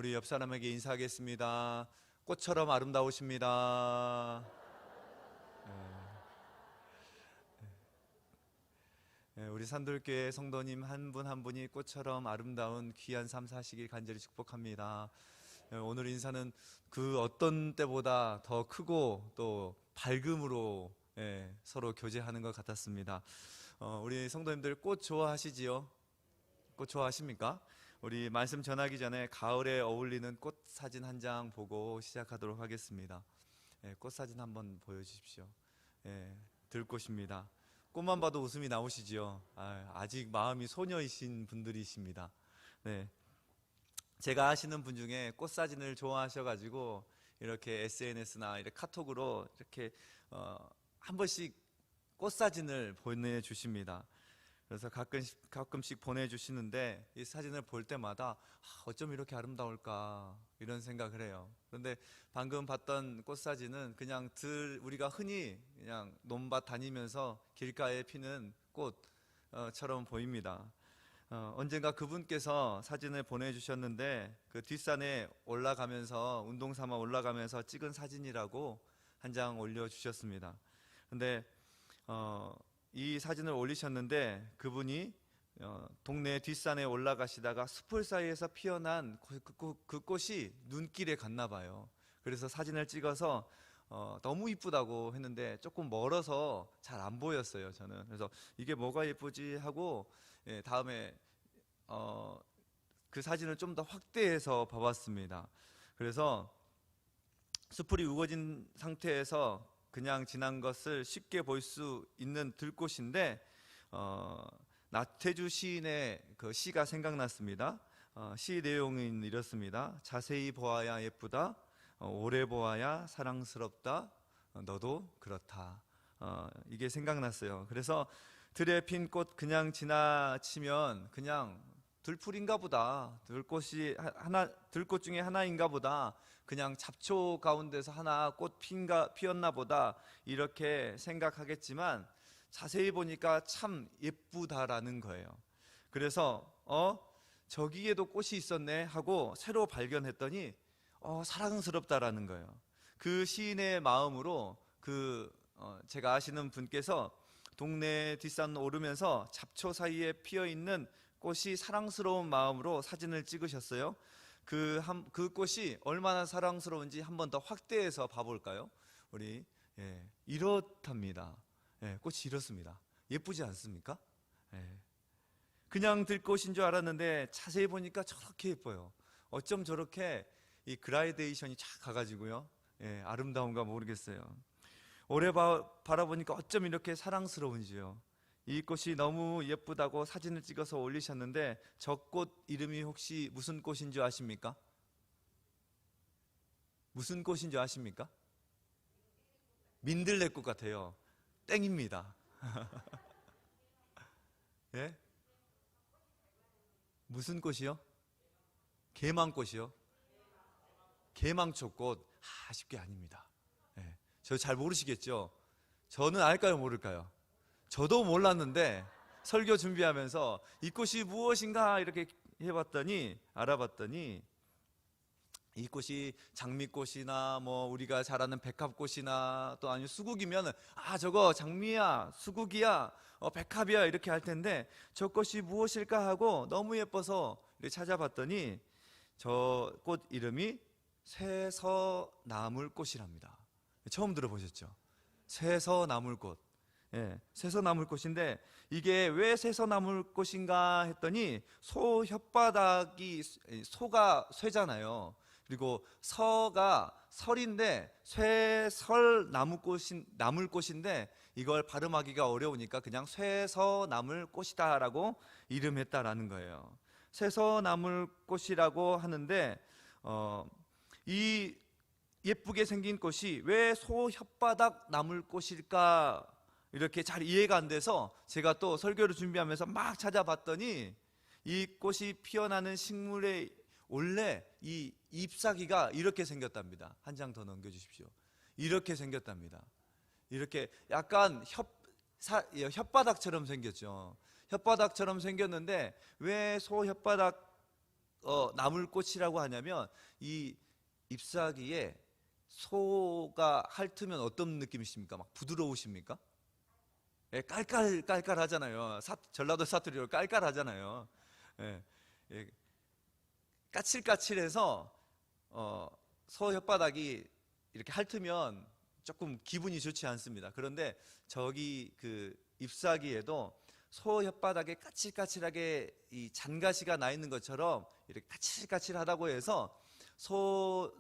우리 옆 사람에게 인사하겠습니다. 꽃처럼 아름다우십니다. 우리 산돌교회 성도님 한 분 한 분이 꽃처럼 아름다운 귀한 삶 사시길 간절히 축복합니다. 오늘 인사는 그 어떤 때보다 더 크고 또 밝음으로 서로 교제하는 것 같았습니다. 우리 성도님들 꽃 좋아하시지요? 꽃 좋아하십니까? 우리 말씀 전하기 전에 가을에 어울리는 꽃 사진 한 장 보고 시작하도록 하겠습니다. 꽃 사진 한번 보여주십시오. 들꽃입니다. 꽃만 봐도 웃음이 나오시지요? 아직 마음이 소녀이신 분들이십니다. 네. 제가 아시는 분 중에 꽃 사진을 좋아하셔가지고 이렇게 SNS나 이렇게 카톡으로 이렇게 한 번씩 꽃 사진을 보내주십니다. 그래서 가끔씩 보내주시는데 이 사진을 볼 때마다 어쩜 이렇게 아름다울까 이런 생각을 해요. 그런데 방금 봤던 꽃 사진은 그냥 우리가 흔히 그냥 논밭 다니면서 길가에 피는 꽃처럼 보입니다. 언젠가 그분께서 사진을 보내주셨는데 그 뒷산에 올라가면서 운동 삼아 올라가면서 찍은 사진이라고 한 장 올려주셨습니다. 근데 이 사진을 올리셨는데 그분이 동네 뒷산에 올라가시다가 숲을 사이에서 피어난 그 꽃이 눈길에 갔나 봐요. 그래서 사진을 찍어서 너무 이쁘다고 했는데 조금 멀어서 잘 안 보였어요, 저는. 그래서 이게 뭐가 예쁘지 하고 다음에 그 사진을 좀 더 확대해서 봐봤습니다. 그래서 숲이 우거진 상태에서 그냥 지난 것을 쉽게 볼 수 있는 들꽃인데 나태주 시인의 그 시가 생각났습니다. 시 내용은 이렇습니다. 자세히 보아야 예쁘다, 오래 보아야 사랑스럽다, 너도 그렇다. 이게 생각났어요. 그래서 들에 핀 꽃 그냥 지나치면 그냥 들풀인가 보다, 들꽃 중에 하나인가 보다, 그냥 잡초 가운데서 하나 꽃 피었나 보다 이렇게 생각하겠지만 자세히 보니까 참 예쁘다라는 거예요. 그래서 저기에도 꽃이 있었네 하고 새로 발견했더니 사랑스럽다라는 거예요. 그 시인의 마음으로 제가 아시는 분께서 동네 뒷산 오르면서 잡초 사이에 피어있는 꽃이 사랑스러운 마음으로 사진을 찍으셨어요. 그 꽃이 얼마나 사랑스러운지 한 번 더 확대해서 봐볼까요? 우리 이렇답니다. 꽃이 이렇습니다. 예쁘지 않습니까? 그냥 들꽃인 줄 알았는데 자세히 보니까 저렇게 예뻐요. 어쩜 저렇게 이 그라데이션이 쫙 가가지고요, 아름다운가 모르겠어요. 오래 바라보니까 어쩜 이렇게 사랑스러운지요. 이 꽃이 너무 예쁘다고 사진을 찍어서 올리셨는데 저 꽃 이름이 혹시 무슨 꽃인 줄 아십니까? 무슨 꽃인 줄 아십니까? 민들레꽃 같아요. 땡입니다. 예? 무슨 꽃이요? 개망꽃이요? 개망초꽃. 쉽게 아닙니다. 저 잘 모르시겠죠? 저는 알까요, 모를까요? 저도 몰랐는데 설교 준비하면서 이 꽃이 무엇인가 이렇게 알아봤더니 이 꽃이 장미꽃이나 뭐 우리가 잘 아는 백합꽃이나 또 아니면 수국이면 저거 장미야, 수국이야, 백합이야 이렇게 할 텐데 저 꽃이 무엇일까 하고 너무 예뻐서 이렇게 찾아봤더니 저 꽃 이름이 쇠서나물꽃이랍니다. 처음 들어보셨죠? 쇠서나물꽃. 쇠서나물꽃인데 이게 왜 쇠서나물꽃인가 했더니 소 혓바닥이, 소가 쇠잖아요. 그리고 서가 설인데 나물꽃인데 이걸 발음하기가 어려우니까 그냥 쇠서나물꽃이다라고 이름했다라는 거예요. 쇠서나물꽃이라고 하는데 이 예쁘게 생긴 꽃이 왜 소 혓바닥 나물꽃일까 이렇게 잘 이해가 안 돼서 제가 또 설교를 준비하면서 막 찾아봤더니 이 꽃이 피어나는 식물의 원래 이 잎사귀가 이렇게 생겼답니다. 한 장 더 넘겨주십시오. 이렇게 생겼답니다. 이렇게 약간 혓바닥처럼 생겼죠. 혓바닥처럼 생겼는데 왜 소 혓바닥 나물꽃이라고 하냐면 이 잎사귀에 소가 핥으면 어떤 느낌이십니까? 막 부드러우십니까? 예, 깔깔하잖아요. 전라도 사투리로 깔깔하잖아요. 예, 예, 까칠까칠해서 소 혓바닥이 이렇게 핥으면 조금 기분이 좋지 않습니다. 그런데 저기 그 잎사귀에도 소 혓바닥에 까칠까칠하게 이 잔가시가 나 있는 것처럼 이렇게 까칠까칠하다고 해서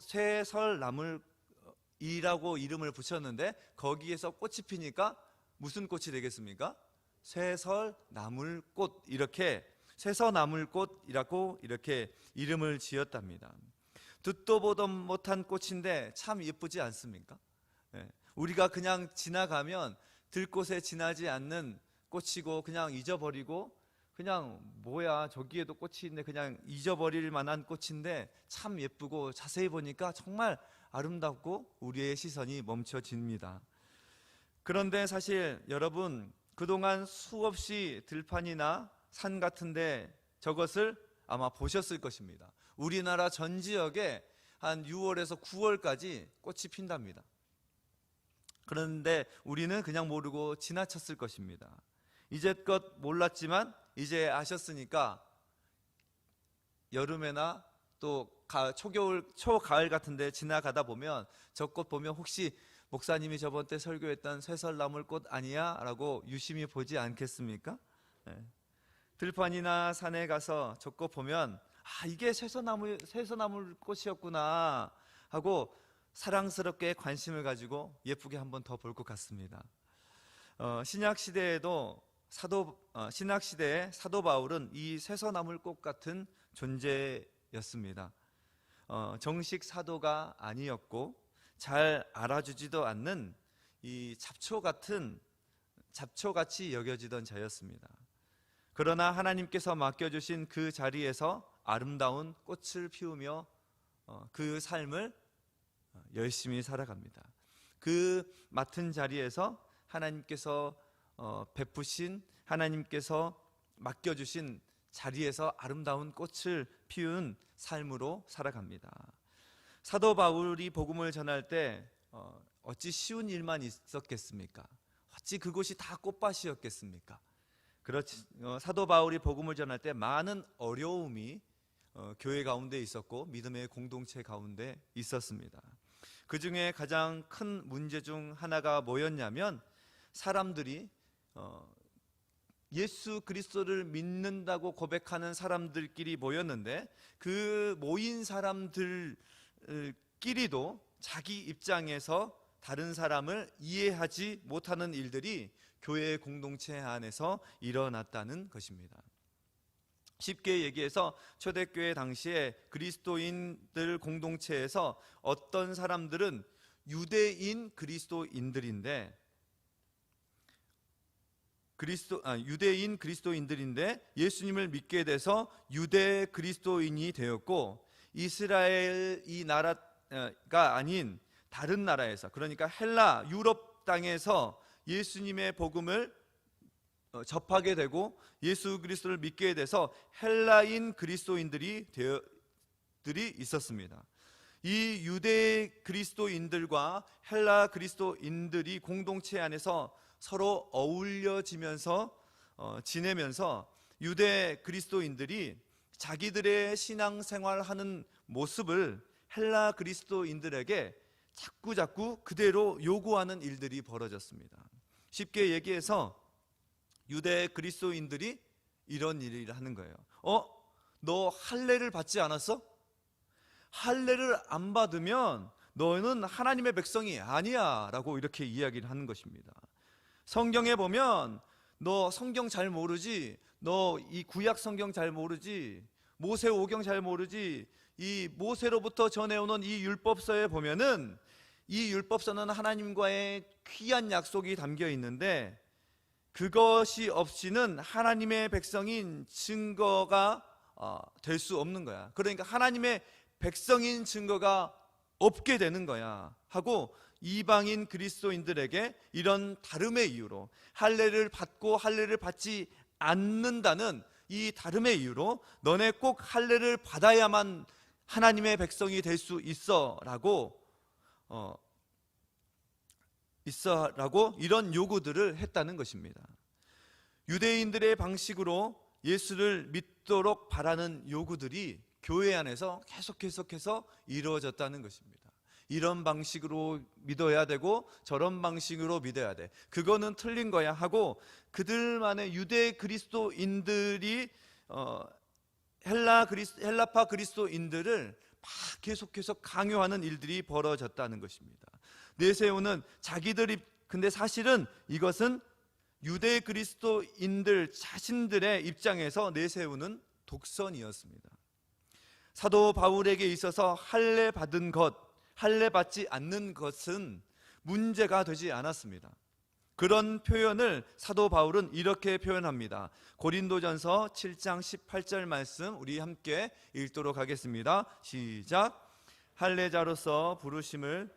쇠설나물이라고 이름을 붙였는데, 거기에서 꽃이 피니까 무슨 꽃이 되겠습니까? 쇠설나물꽃, 이렇게 쇠서나물꽃이라고 이렇게 이름을 지었답니다. 듣도 보도 못한 꽃인데 참 예쁘지 않습니까? 예, 우리가 그냥 지나가면 들꽃에 지나지 않는 꽃이고 그냥 잊어버리고, 그냥 뭐야 저기에도 꽃이 있네, 그냥 잊어버릴 만한 꽃인데 참 예쁘고 자세히 보니까 정말 아름답고 우리의 시선이 멈춰집니다. 그런데 사실 여러분, 그동안 수없이 들판이나 산 같은데 저것을 아마 보셨을 것입니다. 우리나라 전 지역에 한 6월에서 9월까지 꽃이 핀답니다. 그런데 우리는 그냥 모르고 지나쳤을 것입니다. 이제껏 몰랐지만 이제 아셨으니까 여름에나 또 초겨울, 초가을 같은데 지나가다 보면 저 꽃 보면 혹시 목사님이 저번 때 설교했던 쇠설나물꽃 아니야? 라고 유심히 보지 않겠습니까? 네. 들판이나 산에 가서 저 꽃 보면 이게 쇠설나물꽃이었구나 하고 사랑스럽게 관심을 가지고 예쁘게 한번 더 볼 것 같습니다. 신약시대에 사도 바울은 이 쇠서나물꽃 같은 존재였습니다. 정식 사도가 아니었고 잘 알아주지도 않는 이 잡초같이 여겨지던 자였습니다. 그러나 하나님께서 맡겨주신 그 자리에서 아름다운 꽃을 피우며 그 삶을 열심히 살아갑니다. 그 맡은 자리에서 하나님께서 베푸신, 하나님께서 맡겨주신 자리에서 아름다운 꽃을 피운 삶으로 살아갑니다. 사도 바울이 복음을 전할 때 어찌 쉬운 일만 있었겠습니까? 어찌 그곳이 다 꽃밭이었겠습니까? 그렇지, 사도 바울이 복음을 전할 때 많은 어려움이 교회 가운데 있었고 믿음의 공동체 가운데 있었습니다. 그 중에 가장 큰 문제 중 하나가 뭐였냐면, 사람들이 예수 그리스도를 믿는다고 고백하는 사람들끼리 모였는데 그 모인 사람들끼리도 자기 입장에서 다른 사람을 이해하지 못하는 일들이 교회 공동체 안에서 일어났다는 것입니다. 쉽게 얘기해서 초대교회 당시에 그리스도인들 공동체에서 어떤 사람들은 유대인 그리스도인들인데 예수님을 믿게 돼서 유대 그리스도인이 되었고, 이스라엘이 나라가 아닌 다른 나라에서, 그러니까 헬라 유럽 땅에서 예수님의 복음을 접하게 되고 예수 그리스도를 믿게 돼서 헬라인 그리스도인들이 있었습니다. 이 유대 그리스도인들과 헬라 그리스도인들이 공동체 안에서 서로 어울려지면서 지내면서 유대 그리스도인들이 자기들의 신앙생활하는 모습을 헬라 그리스도인들에게 자꾸 그대로 요구하는 일들이 벌어졌습니다. 쉽게 얘기해서 유대 그리스도인들이 이런 일을 하는 거예요. 너 할례를 받지 않았어? 할례를 안 받으면 너는 하나님의 백성이 아니야 라고 이렇게 이야기를 하는 것입니다. 성경에 보면 너 성경 잘 모르지? 너 이 구약 성경 잘 모르지? 모세 오경 잘 모르지? 이 모세로부터 전해오는 이 율법서에 보면은 이 율법서는 하나님과의 귀한 약속이 담겨 있는데 그것이 없이는 하나님의 백성인 증거가 될 수 없는 거야. 그러니까 하나님의 백성인 증거가 없게 되는 거야 하고, 이방인 그리스도인들에게 이런 다름의 이유로 할례를 받고 할례를 받지 않는다는 이 다름의 이유로 너네 꼭 할례를 받아야만 하나님의 백성이 될 수 있어라고 이런 요구들을 했다는 것입니다. 유대인들의 방식으로 예수를 믿도록 바라는 요구들이 교회 안에서 계속해서 이루어졌다는 것입니다. 이런 방식으로 믿어야 되고 저런 방식으로 믿어야 돼, 그거는 틀린 거야 하고 그들만의 유대 그리스도인들이 헬라파 그리스도인들을 막 계속해서 강요하는 일들이 벌어졌다는 것입니다. 내세우는 자기들이, 근데 사실은 이것은 유대 그리스도인들 자신들의 입장에서 내세우는 독선이었습니다. 사도 바울에게 있어서 할례 받은 것, 할례 받지 않는 것은 문제가 되지 않았습니다. 그런 표현을 사도 바울은 이렇게 표현합니다. 고린도전서 7장 18절 말씀 우리 함께 읽도록 하겠습니다. 시작. 할례자로서 부르심을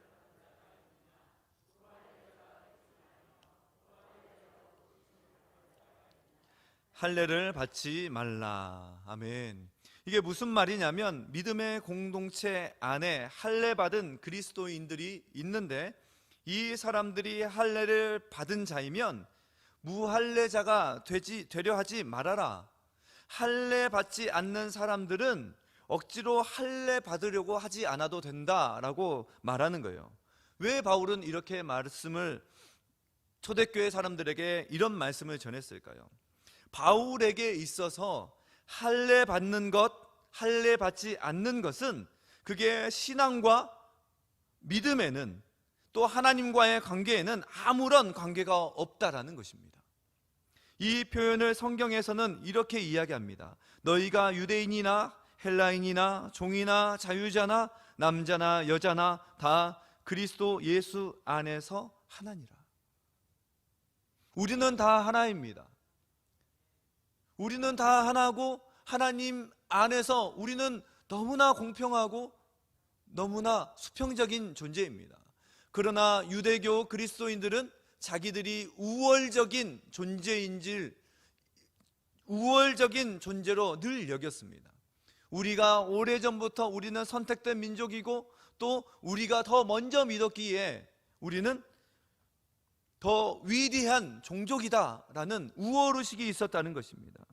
할례를 받지 말라. 아멘. 이게 무슨 말이냐면 믿음의 공동체 안에 할례 받은 그리스도인들이 있는데 이 사람들이 할례를 받은 자이면 무할례자가 되려 하지 말아라. 할례 받지 않는 사람들은 억지로 할례 받으려고 하지 않아도 된다라고 말하는 거예요. 왜 바울은 이렇게 말씀을 초대교회 사람들에게 이런 말씀을 전했을까요? 바울에게 있어서 할례 받는 것, 할례 받지 않는 것은 그게 신앙과 믿음에는 또 하나님과의 관계에는 아무런 관계가 없다라는 것입니다. 이 표현을 성경에서는 이렇게 이야기합니다. 너희가 유대인이나 헬라인이나 종이나 자유자나 남자나 여자나 다 그리스도 예수 안에서 하나니라. 우리는 다 하나입니다. 우리는 다 하나고 하나님 안에서 우리는 너무나 공평하고 너무나 수평적인 존재입니다. 그러나 유대교 그리스도인들은 자기들이 우월적인 존재로 늘 여겼습니다. 우리가 오래전부터 우리는 선택된 민족이고 또 우리가 더 먼저 믿었기에 우리는 더 위대한 종족이다라는 우월의식이 있었다는 것입니다.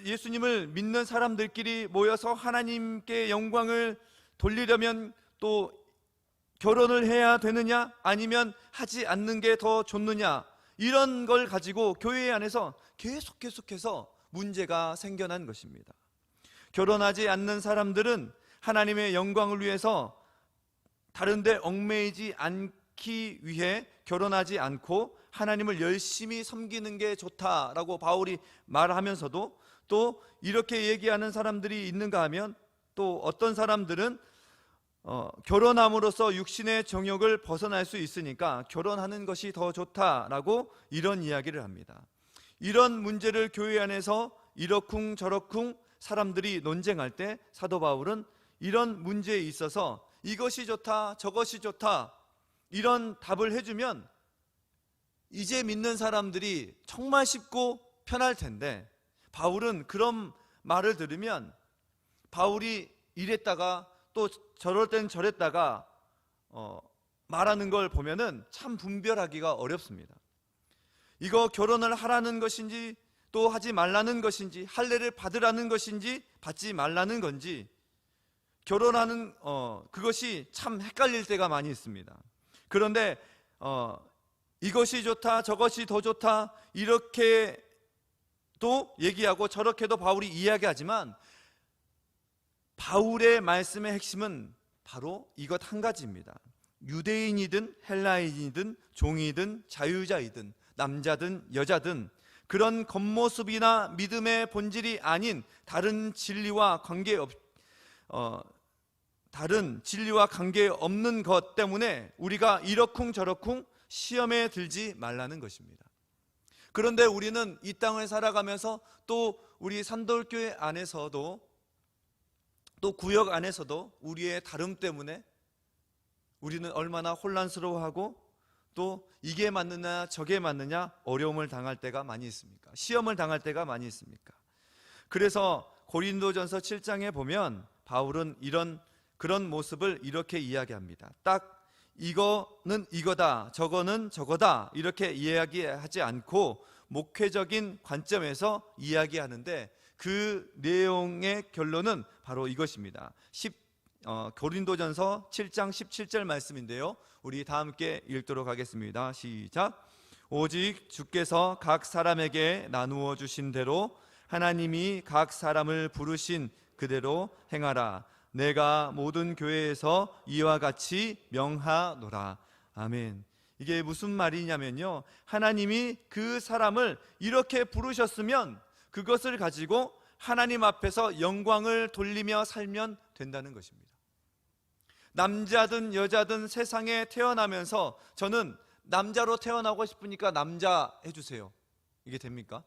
예수님을 믿는 사람들끼리 모여서 하나님께 영광을 돌리려면 또 결혼을 해야 되느냐 아니면 하지 않는 게 더 좋느냐, 이런 걸 가지고 교회 안에서 계속해서 문제가 생겨난 것입니다. 결혼하지 않는 사람들은 하나님의 영광을 위해서 다른 데 얽매이지 않기 위해 결혼하지 않고 하나님을 열심히 섬기는 게 좋다라고 바울이 말하면서도 또 이렇게 얘기하는 사람들이 있는가 하면 또 어떤 사람들은 결혼함으로써 육신의 정욕을 벗어날 수 있으니까 결혼하는 것이 더 좋다라고 이런 이야기를 합니다. 이런 문제를 교회 안에서 이러쿵 저러쿵 사람들이 논쟁할 때 사도 바울은 이런 문제에 있어서 이것이 좋다 저것이 좋다 이런 답을 해주면 이제 믿는 사람들이 정말 쉽고 편할 텐데, 바울은 그런 말을 들으면 바울이 이랬다가 또 저럴 땐 저랬다가 말하는 걸 보면은 참 분별하기가 어렵습니다. 이거 결혼을 하라는 것인지 또 하지 말라는 것인지, 할례를 받으라는 것인지 받지 말라는 건지, 결혼하는 그것이 참 헷갈릴 때가 많이 있습니다. 그런데 이것이 좋다 저것이 더 좋다 이렇게도 얘기하고 저렇게도 바울이 이야기하지만 바울의 말씀의 핵심은 바로 이것 한 가지입니다. 유대인이든 헬라인이든 종이든 자유자이든 남자든 여자든 그런 겉모습이나 믿음의 본질이 아닌 다른 진리와 관계없는 것 때문에 우리가 이러쿵 저러쿵 시험에 들지 말라는 것입니다. 그런데 우리는 이 땅을 살아가면서 또 우리 산돌교회 안에서도 또 구역 안에서도 우리의 다름 때문에 우리는 얼마나 혼란스러워하고 또 이게 맞느냐 저게 맞느냐 어려움을 당할 때가 많이 있습니까? 시험을 당할 때가 많이 있습니까? 그래서 고린도전서 7장에 보면 바울은 그런 모습을 이렇게 이야기합니다. 딱 이거는 이거다, 저거는 저거다 이렇게 이야기하지 않고 목회적인 관점에서 이야기하는데 그 내용의 결론은 바로 이것입니다. 고린도전서 7장 17절 말씀인데요, 우리 다 함께 읽도록 하겠습니다. 시작. 오직 주께서 각 사람에게 나누어 주신 대로 하나님이 각 사람을 부르신 그대로 행하라. 내가 모든 교회에서 이와 같이 명하노라. 아멘. 이게 무슨 말이냐면요, 하나님이 그 사람을 이렇게 부르셨으면 그것을 가지고 하나님 앞에서 영광을 돌리며 살면 된다는 것입니다. 남자든 여자든 세상에 태어나면서 저는 남자로 태어나고 싶으니까 남자 해주세요. 이게 됩니까?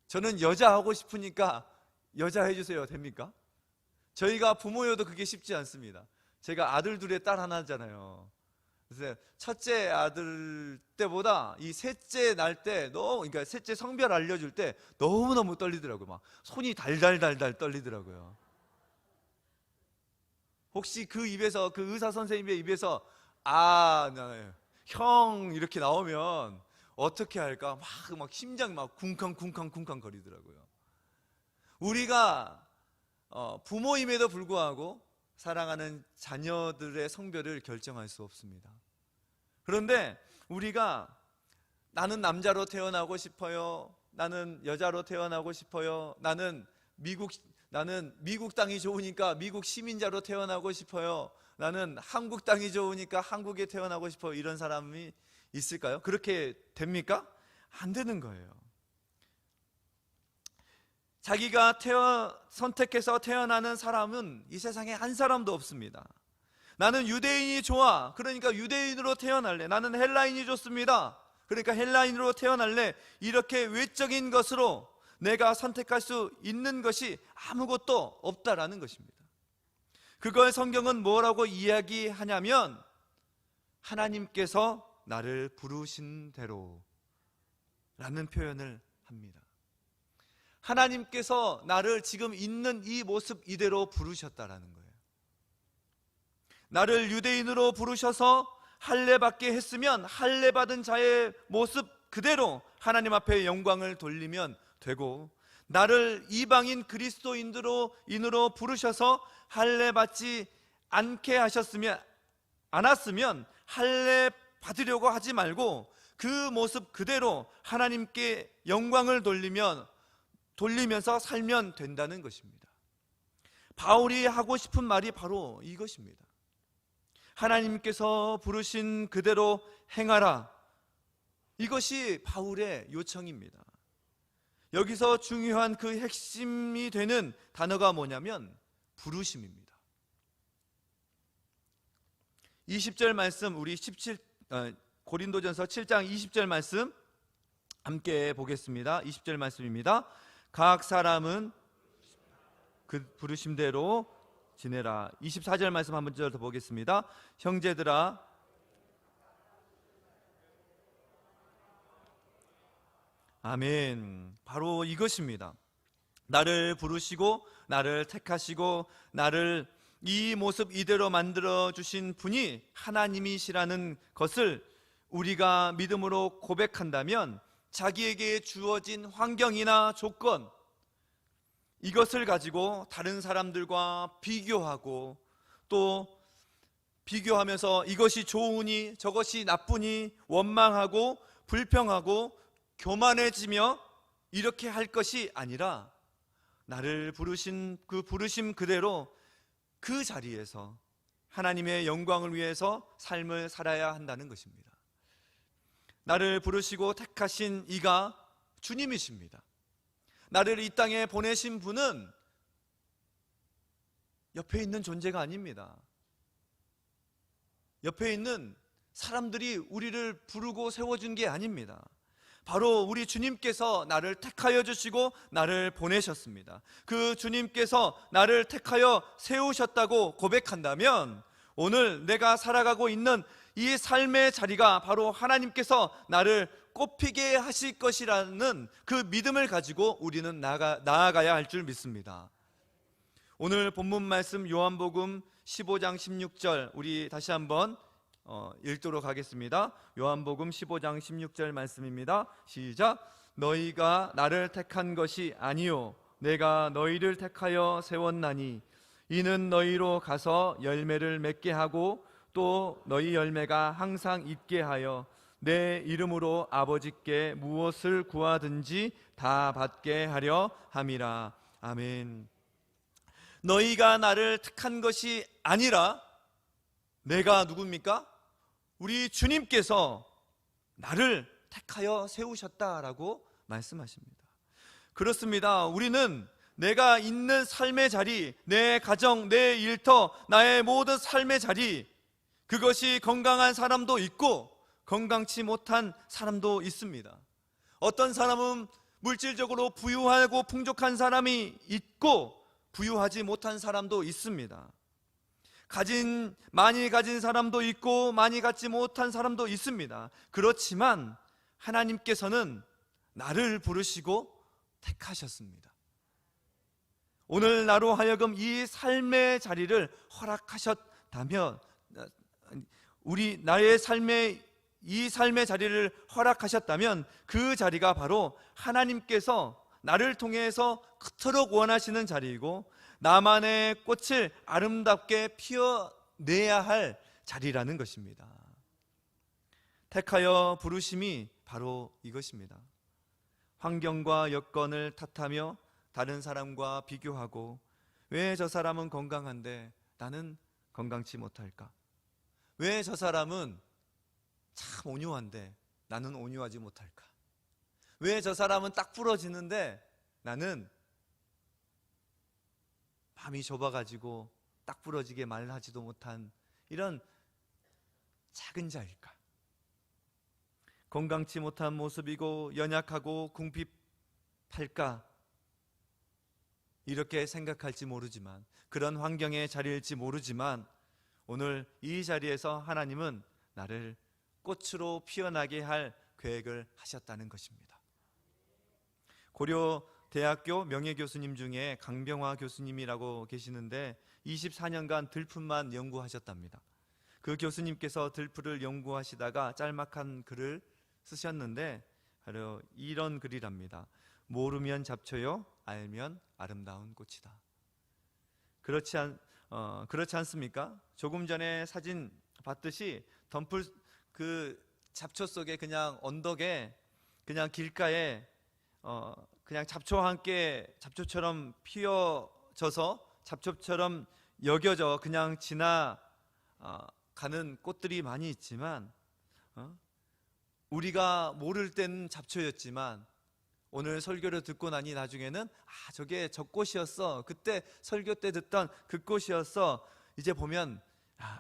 저는 여자 하고 싶으니까 여자 해주세요. 됩니까? 저희가 부모여도 그게 쉽지 않습니다. 제가 아들 둘에 딸 하나잖아요. 그래서 첫째 아들 때보다 이 셋째 날 때 그러니까 셋째 성별 알려줄 때 너무너무 떨리더라고요. 막 손이 달달달달 떨리더라고요. 혹시 그 입에서, 그 의사 선생님의 입에서 형 이렇게 나오면 어떻게 할까? 막 심장 막 쿵쾅쿵쾅쿵쾅 거리더라고요. 우리가 부모임에도 불구하고 사랑하는 자녀들의 성별을 결정할 수 없습니다. 그런데 우리가 나는 남자로 태어나고 싶어요, 나는 여자로 태어나고 싶어요, 나는 미국 땅이 좋으니까 미국 시민자로 태어나고 싶어요, 나는 한국 땅이 좋으니까 한국에 태어나고 싶어요, 이런 사람이 있을까요? 그렇게 됩니까? 안 되는 거예요. 자기가 선택해서 태어나는 사람은 이 세상에 한 사람도 없습니다. 나는 유대인이 좋아, 그러니까 유대인으로 태어날래. 나는 헬라인이 좋습니다, 그러니까 헬라인으로 태어날래. 이렇게 외적인 것으로 내가 선택할 수 있는 것이 아무것도 없다라는 것입니다. 그걸 성경은 뭐라고 이야기하냐면 하나님께서 나를 부르신 대로 라는 표현을 합니다. 하나님께서 나를 지금 있는 이 모습 이대로 부르셨다라는 거예요. 나를 유대인으로 부르셔서 할례 받게 했으면 할례 받은 자의 모습 그대로 하나님 앞에 영광을 돌리면 되고, 나를 이방인 그리스도인으로 부르셔서 할례 받지 않았으면 할례 받으려고 하지 말고 그 모습 그대로 하나님께 영광을 돌리면서 살면 된다는 것입니다. 바울이 하고 싶은 말이 바로 이것입니다. 하나님께서 부르신 그대로 행하라. 이것이 바울의 요청입니다. 여기서 중요한 그 핵심이 되는 단어가 뭐냐면 부르심입니다. 20절 말씀, 우리 고린도전서 7장 20절 말씀 함께 보겠습니다. 20절 말씀입니다. 각 사람은 그 부르심대로 지내라. 24절 말씀 한 번 더 보겠습니다. 형제들아, 아멘. 바로 이것입니다. 나를 부르시고 나를 택하시고 나를 이 모습 이대로 만들어 주신 분이 하나님이시라는 것을 우리가 믿음으로 고백한다면 자기에게 주어진 환경이나 조건, 이것을 가지고 다른 사람들과 비교하고 또 비교하면서 이것이 좋으니 저것이 나쁘니 원망하고 불평하고 교만해지며 이렇게 할 것이 아니라 나를 부르신 그 부르심 그대로 그 자리에서 하나님의 영광을 위해서 삶을 살아야 한다는 것입니다. 나를 부르시고 택하신 이가 주님이십니다. 나를 이 땅에 보내신 분은 옆에 있는 존재가 아닙니다. 옆에 있는 사람들이 우리를 부르고 세워준 게 아닙니다. 바로 우리 주님께서 나를 택하여 주시고 나를 보내셨습니다. 그 주님께서 나를 택하여 세우셨다고 고백한다면 오늘 내가 살아가고 있는 이 삶의 자리가 바로 하나님께서 나를 꽃피게 하실 것이라는 그 믿음을 가지고 우리는 나아가야 할 줄 믿습니다. 오늘 본문 말씀 요한복음 15장 16절 우리 다시 한번 읽도록 하겠습니다. 요한복음 15장 16절 말씀입니다. 시작. 너희가 나를 택한 것이 아니요 내가 너희를 택하여 세웠나니 이는 너희로 가서 열매를 맺게 하고 또 너희 열매가 항상 있게 하여 내 이름으로 아버지께 무엇을 구하든지 다 받게 하려 함이라. 아멘. 너희가 나를 택한 것이 아니라 내가 누굽니까? 우리 주님께서 나를 택하여 세우셨다라고 말씀하십니다. 그렇습니다. 우리는 내가 있는 삶의 자리, 내 가정, 내 일터, 나의 모든 삶의 자리, 그것이 건강한 사람도 있고 건강치 못한 사람도 있습니다. 어떤 사람은 물질적으로 부유하고 풍족한 사람이 있고 부유하지 못한 사람도 있습니다. 많이 가진 사람도 있고 많이 갖지 못한 사람도 있습니다. 그렇지만 하나님께서는 나를 부르시고 택하셨습니다. 오늘 나로 하여금 이 삶의 자리를 허락하셨다면, 나의 이 삶의 자리를 허락하셨다면 그 자리가 바로 하나님께서 나를 통해서 그토록 원하시는 자리이고 나만의 꽃을 아름답게 피워내야 할 자리라는 것입니다. 택하여 부르심이 바로 이것입니다. 환경과 여건을 탓하며 다른 사람과 비교하고 왜 저 사람은 건강한데 나는 건강치 못할까? 왜 저 사람은 참 온유한데 나는 온유하지 못할까? 왜 저 사람은 딱 부러지는데 나는 마음이 좁아가지고 딱 부러지게 말하지도 못한 이런 작은 자일까? 건강치 못한 모습이고 연약하고 궁핍할까? 이렇게 생각할지 모르지만, 그런 환경의 자리일지 모르지만 오늘 이 자리에서 하나님은 나를 꽃으로 피어나게 할 계획을 하셨다는 것입니다. 고려대학교 명예교수님 중에 강병화 교수님이라고 계시는데 24년간 들풀만 연구하셨답니다. 그 교수님께서 들풀을 연구하시다가 짤막한 글을 쓰셨는데 바로 이런 글이랍니다. 모르면 잡초요, 알면 아름다운 꽃이다. 그렇지 않습니까? 조금 전에 사진 봤듯이 덤풀 그 잡초 속에 그냥 언덕에 그냥 길가에 그냥 잡초와 함께 잡초처럼 피어져서 잡초처럼 여겨져 그냥 지나가는 꽃들이 많이 있지만 우리가 모를 땐 잡초였지만 오늘 설교를 듣고 나니 나중에는 저게 저 꽃이었어, 그때 설교 때 듣던 그 꽃이었어, 이제 보면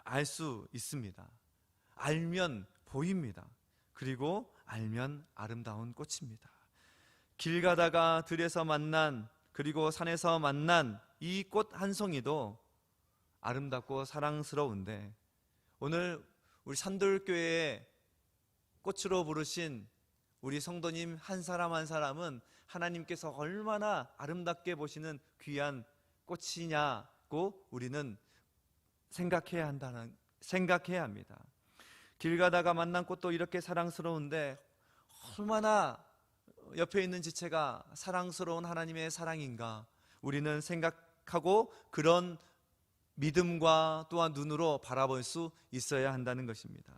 알 수 있습니다. 알면 보입니다. 그리고 알면 아름다운 꽃입니다. 길 가다가 들에서 만난, 그리고 산에서 만난 이 꽃 한 송이도 아름답고 사랑스러운데 오늘 우리 산돌교회의 꽃으로 부르신 우리 성도님 한 사람 한 사람은 하나님께서 얼마나 아름답게 보시는 귀한 꽃이냐고 우리는 생각해야 합니다. 길 가다가 만난 꽃도 이렇게 사랑스러운데 얼마나 옆에 있는 지체가 사랑스러운 하나님의 사랑인가 우리는 생각하고 그런 믿음과 또한 눈으로 바라볼 수 있어야 한다는 것입니다.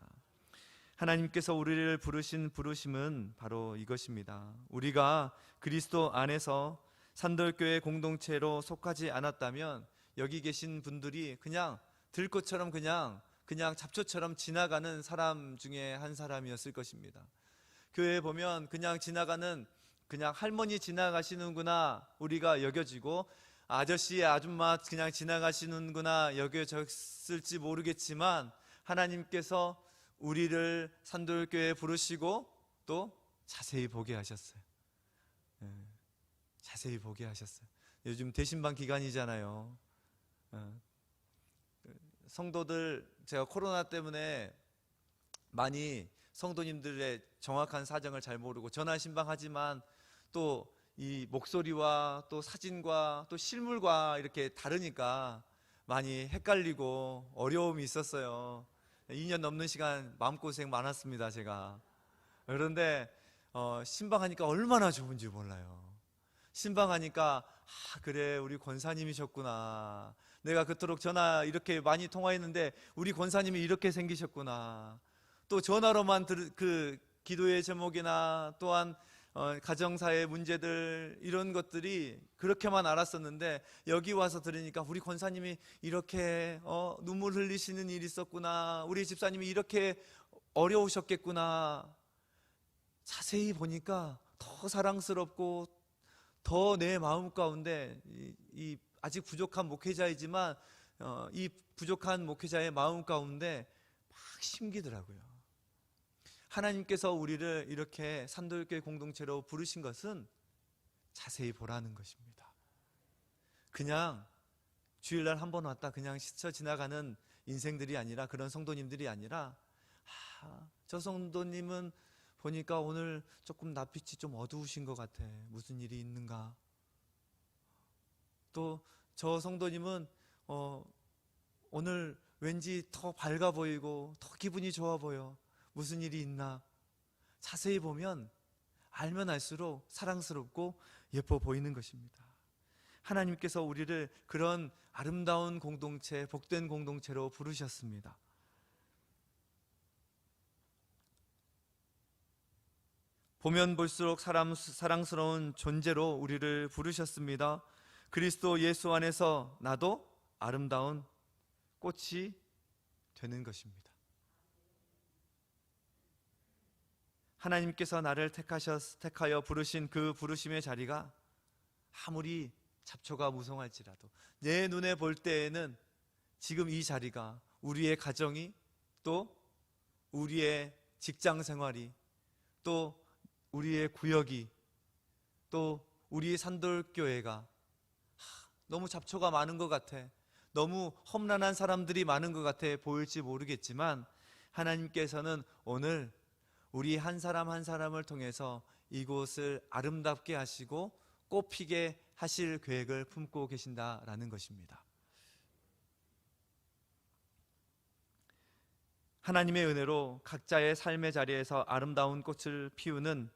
하나님께서 우리를 부르신 부르심은 바로 이것입니다. 우리가 그리스도 안에서 산돌교회 공동체로 속하지 않았다면 여기 계신 분들이 그냥 들꽃처럼 그냥 잡초처럼 지나가는 사람 중에 한 사람이었을 것입니다. 교회에 보면 그냥 지나가는 그냥 할머니 지나가시는구나 우리가 여겨지고 아저씨 아줌마 그냥 지나가시는구나 여겨졌을지 모르겠지만 하나님께서 우리를 산돌교회에 부르시고 또 자세히 보게 하셨어요. 자세히 보게 하셨어요. 요즘 대신방 기간이잖아요. 성도들, 제가 코로나 때문에 많이 성도님들의 정확한 사정을 잘 모르고 전화 신방하지만 또 이 목소리와 또 사진과 또 실물과 이렇게 다르니까 많이 헷갈리고 어려움이 있었어요. 2년 넘는 시간 마음고생 많았습니다, 제가. 그런데 신방하니까 얼마나 좋은지 몰라요. 신방하니까 그래, 우리 권사님이셨구나. 내가 그토록 전화 이렇게 많이 통화했는데 우리 권사님이 이렇게 생기셨구나. 또 전화로만 그 기도의 제목이나 또한 가정사의 문제들, 이런 것들이 그렇게만 알았었는데 여기 와서 들으니까 우리 권사님이 이렇게 눈물 흘리시는 일이 있었구나, 우리 집사님이 이렇게 어려우셨겠구나. 자세히 보니까 더 사랑스럽고 더 내 마음 가운데 이 아직 부족한 목회자이지만 이 부족한 목회자의 마음 가운데 막 심기더라고요. 하나님께서 우리를 이렇게 산돌교회 공동체로 부르신 것은 자세히 보라는 것입니다. 그냥 주일날 한 번 왔다 그냥 스쳐 지나가는 인생들이 아니라, 그런 성도님들이 아니라, 저 성도님은 보니까 오늘 조금 낯빛이 좀 어두우신 것 같아. 무슨 일이 있는가? 또 저 성도님은 오늘 왠지 더 밝아 보이고 더 기분이 좋아 보여. 무슨 일이 있나? 자세히 보면 알면 알수록 사랑스럽고 예뻐 보이는 것입니다. 하나님께서 우리를 그런 아름다운 공동체, 복된 공동체로 부르셨습니다. 보면 볼수록 사랑스러운 존재로 우리를 부르셨습니다. 그리스도 예수 안에서 나도 아름다운 꽃이 되는 것입니다. 하나님께서 나를 택하여 부르신 그 부르심의 자리가 아무리 잡초가 무성할지라도 내 눈에 볼 때에는 지금 이 자리가, 우리의 가정이, 또 우리의 직장 생활이, 또 우리의 구역이, 또 우리 산돌교회가 너무 잡초가 많은 것 같아, 너무 험난한 사람들이 많은 것 같아 보일지 모르겠지만, 하나님께서는 오늘 우리 한 사람 한 사람을 통해서 이곳을 아름답게 하시고 꽃피게 하실 계획을 품고 계신다라는 것입니다. 하나님의 은혜로 각자의 삶의 자리에서 아름다운 꽃을 피우는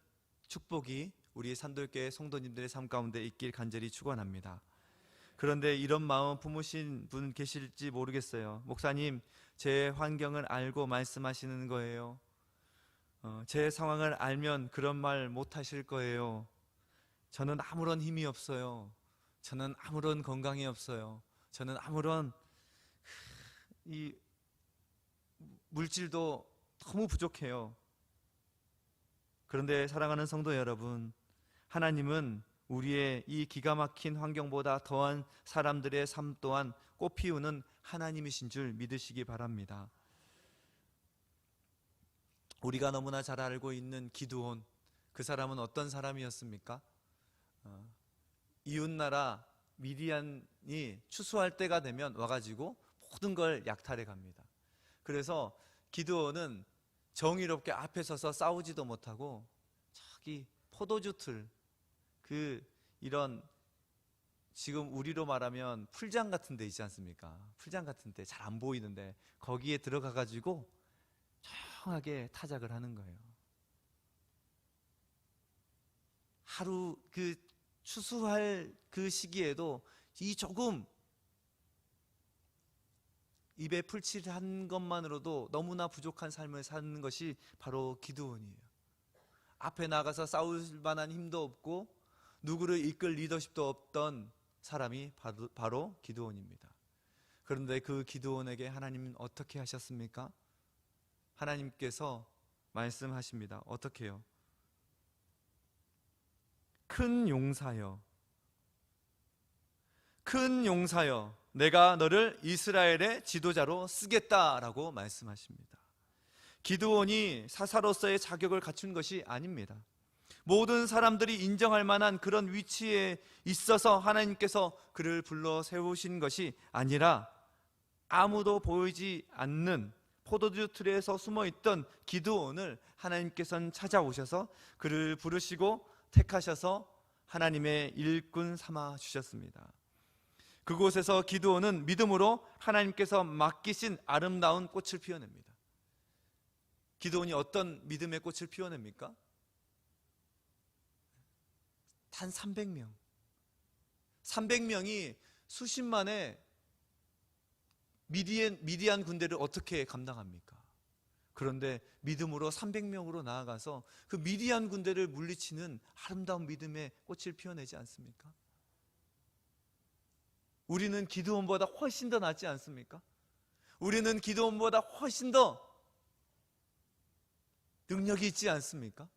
축복이 우리 산돌교회 성도님들의 삶 가운데 있길 간절히 축원합니다. 그런데 이런 마음 품으신 분 계실지 모르겠어요. 목사님, 제 환경을 알고 말씀하시는 거예요. 제 상황을 알면 그런 말 못하실 거예요. 저는 아무런 힘이 없어요. 저는 아무런 건강이 없어요. 저는 아무런 이 물질도 너무 부족해요. 그런데 사랑하는 성도 여러분, 하나님은 우리의 이 기가 막힌 환경보다 더한 사람들의 삶 또한 꽃피우는 하나님이신 줄 믿으시기 바랍니다. 우리가 너무나 잘 알고 있는 기드온, 그 사람은 어떤 사람이었습니까? 이웃나라 미디안이 추수할 때가 되면 와가지고 모든 걸 약탈해 갑니다. 그래서 기드온은 정의롭게 앞에 서서 싸우지도 못하고 저기 포도주 틀, 이런 지금 우리로 말하면 풀장 같은 데 있지 않습니까? 풀장 같은 데 잘 안 보이는데 거기에 들어가가지고 조용하게 타작을 하는 거예요. 하루 추수할 그 시기에도 이 조금 입에 풀칠한 것만으로도 너무나 부족한 삶을 사는 것이 바로 기드온이에요. 앞에 나가서 싸울 만한 힘도 없고 누구를 이끌 리더십도 없던 사람이 바로 기드온입니다. 그런데 그 기드온에게 하나님은 어떻게 하셨습니까? 하나님께서 말씀하십니다. 어떻게 해요? 큰 용사여, 내가 너를 이스라엘의 지도자로 쓰겠다라고 말씀하십니다. 기드온이 사사로서의 자격을 갖춘 것이 아닙니다. 모든 사람들이 인정할 만한 그런 위치에 있어서 하나님께서 그를 불러 세우신 것이 아니라 아무도 보이지 않는 포도주 틀에서 숨어있던 기드온을 하나님께서는 찾아오셔서 그를 부르시고 택하셔서 하나님의 일꾼 삼아 주셨습니다. 그곳에서 기드온은 믿음으로 하나님께서 맡기신 아름다운 꽃을 피워냅니다. 기드온이 어떤 믿음의 꽃을 피워냅니까? 단 300명. 300명이 수십만의 미디안 군대를 어떻게 감당합니까? 그런데 믿음으로 300명으로 나아가서 그 미디안 군대를 물리치는 아름다운 믿음의 꽃을 피워내지 않습니까? 우리는 기드온보다 훨씬 더 낫지 않습니까? 우리는 기드온보다 훨씬 더 능력이 있지 않습니까?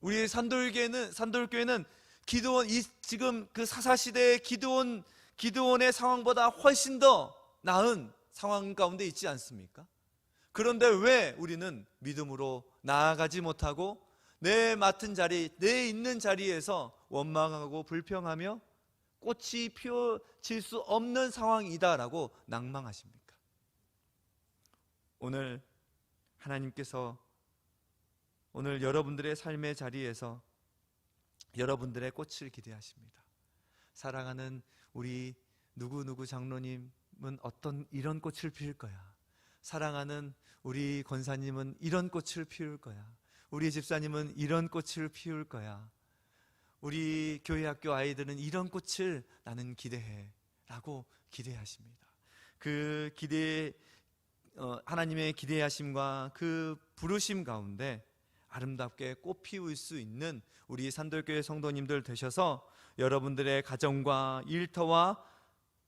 우리 산돌교회는 기드온, 지금 그 사사시대의 기드온의 상황보다 훨씬 더 나은 상황 가운데 있지 않습니까? 그런데 왜 우리는 믿음으로 나아가지 못하고 내 맡은 자리, 내 있는 자리에서 원망하고 불평하며 꽃이 피어질 수 없는 상황이다라고 낭망하십니까? 오늘 하나님께서 오늘 여러분들의 삶의 자리에서 여러분들의 꽃을 기대하십니다. 사랑하는 우리 누구누구 장로님은 이런 꽃을 피울 거야. 사랑하는 우리 권사님은 이런 꽃을 피울 거야. 우리 집사님은 이런 꽃을 피울 거야. 우리 교회 학교 아이들은 이런 꽃을 나는 기대해 라고 기대하십니다. 그 하나님의 기대하심과 그 부르심 가운데 아름답게 꽃 피울 수 있는 우리 산돌교회 성도님들 되셔서 여러분들의 가정과 일터와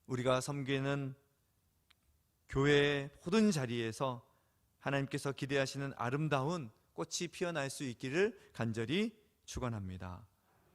우리가 섬기는 교회의 모든 자리에서 하나님께서 기대하시는 아름다운 꽃이 피어날 수 있기를 간절히 축원합니다.